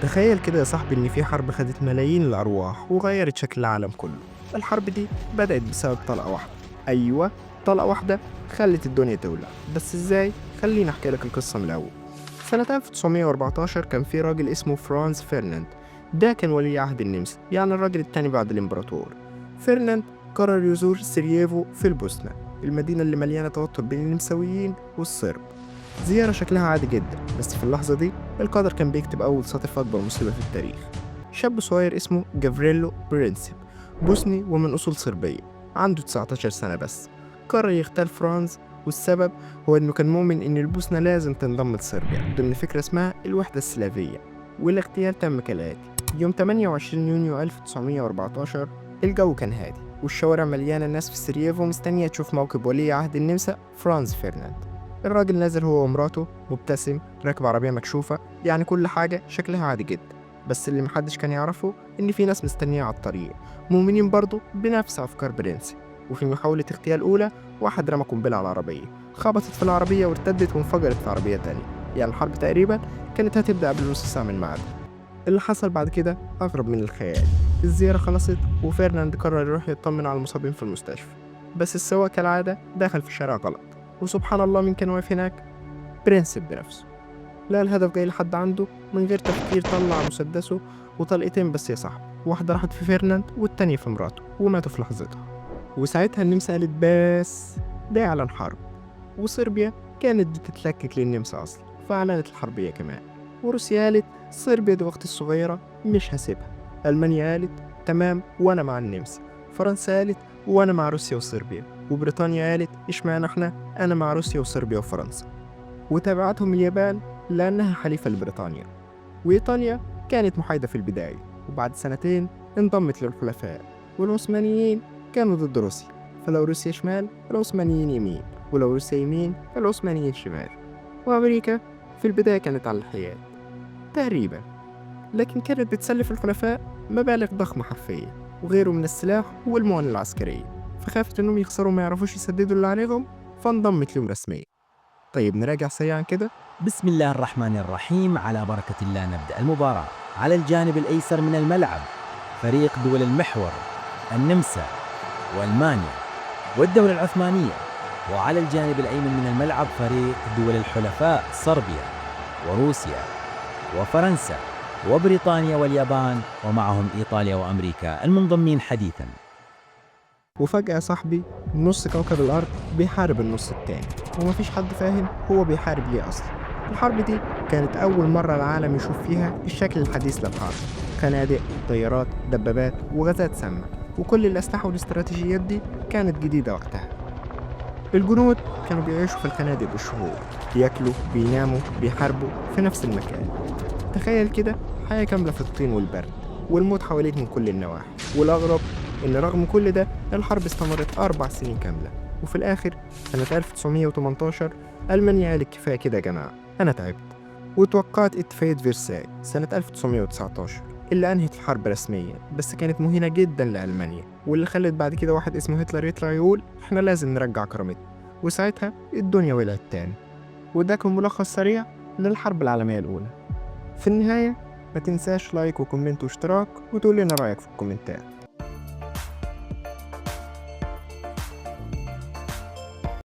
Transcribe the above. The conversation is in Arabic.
تخيل كده يا صاحبي إن في حرب خدت ملايين الأرواح وغيرت شكل العالم كله. الحرب دي بدأت بسبب طلقة واحدة. أيوة، طلقة واحدة خلت الدنيا تولع. بس إزاي؟ خليني أحكي لك القصة من الأول. سنة 1914 كان في راجل اسمه فرانز فرناند. ده كان ولي عهد النمسا، يعني الراجل التاني بعد الإمبراطور. فرناند قرر يزور سراييفو في البوسنة، المدينة اللي مليانة توتر بين النمساويين والصرب. زيارة شكلها عادي جدا، بس في اللحظة دي القدر كان بيكتب أول سطر في أكبر مصيبة في التاريخ. شاب صغير اسمه جافريلو برينسيب، بوسني ومن أصول صربية، عنده 19 سنة بس. قرر يغتال فرانز، والسبب هو إنه كان مؤمن إن البوسنة لازم تنضم لصربيا ضمن فكرة اسمها الوحدة السلافية. والاغتيال تم كالآتي: يوم 28 يونيو 1914 الجو كان هادي، والشوارع مليانة ناس في سراييفو مستنية تشوف موكب ولي عهد النمسا فرانز فرناند. الراجل نازل هو ومراته مبتسم، راكب عربية مكشوفة، يعني كل حاجة شكلها عادي جدا. بس اللي محدش كان يعرفه إن في ناس مستنية على الطريق، مؤمنين برضه بنفس أفكار برنسي. وفي محاولة اغتيال أولى، واحد رمى قنبلة على العربية، خبطت في العربية وارتدت وانفجرت في عربية تانية. يعني الحرب تقريبا كانت هتبدأ قبل نص ساعة من ميعادها. اللي حصل بعد كده أغرب من الخيال. الزيارة خلصت وفرناند قرر يروح يطمن على المصابين في المستشفى، بس السواق كالعادة دخل في شارع غلط. وسبحان الله، مين كان واقف هناك؟ برنسيب بنفسه. لا، الهدف جاي لحد عنده من غير تفكير، طلع مسدسه وطلقتين بس يا صاحبي، واحدة راحت في فرناند والتانية في مراته وماتوا في لحظتها. وساعتها النمسا قالت بس، ده إعلان حرب. وصربيا كانت بتتلكك للنمسا أصلا، فأعلنت الحربية كمان. وروسيا قالت صربيا دي أختي الصغيرة مش هسيبها. ألمانيا قالت تمام وأنا مع النمسا. فرنسا قالت وأنا مع روسيا وصربيا. وبريطانيا قالت اشمعنى احنا، أنا مع روسيا وصربيا وفرنسا. وتابعتهم اليابان لأنها حليفة لبريطانيا. وإيطاليا كانت محايدة في البداية، وبعد سنتين انضمت للحلفاء. والعثمانيين كانوا ضد روسيا، فلو روسيا شمال العثمانيين يمين، ولو روسيا يمين العثمانيين شمال. وأمريكا في البداية كانت على الحياد تقريبا، لكن كانت بتسلف الحلفاء مبالغ ضخمة حرفيا، وغيره من السلاح والمؤن العسكرية. فخافت إنهم يخسروا ما يعرفوش يسددوا اللي عليهم، فانضمت لهم رسميا. طيب نراجع سريعا كده. بسم الله الرحمن الرحيم، على بركة الله نبدأ المباراة. على الجانب الأيسر من الملعب فريق دول المحور النمسا وألمانيا والدولة العثمانية، وعلى الجانب الأيمن من الملعب فريق دول الحلفاء صربيا وروسيا وفرنسا وبريطانيا واليابان، ومعهم إيطاليا وأمريكا المنضمين حديثا. وفجأة يا صاحبي، نص كوكب الأرض بيحارب النص التاني، ومفيش حد فاهم هو بيحارب ليه أصلا. الحرب دي كانت أول مرة العالم يشوف فيها الشكل الحديث للحرب: خنادق، طيارات، دبابات، وغازات سامة. وكل الأسلحة والاستراتيجيات دي كانت جديدة وقتها. الجنود كانوا بيعيشوا في الخنادق بالشهور، بياكلوا، بيناموا، بيحاربوا في نفس المكان. تخيل كده، حياة كاملة في الطين والبرد، والموت حواليك من كل النواحي. والأغرب إن رغم كل ده الحرب استمرت 4 سنين كاملة. وفي الآخر سنة 1918 ألمانيا قالت كفاية كده يا جماعة، أنا تعبت. وتوقعت اتفاقية فيرساي سنة 1919 اللي أنهت الحرب رسميا، بس كانت مهينة جدا لألمانيا، واللي خلت بعد كده واحد اسمه هتلر يطلع يقول إحنا لازم نرجع كرامتنا. وساعتها الدنيا ولعت تاني. وده كان ملخص سريع للحرب العالمية الأولى. في النهاية ما تنساش لايك وكومنت واشتراك، وتقول لنا رأيك في الكومنتات.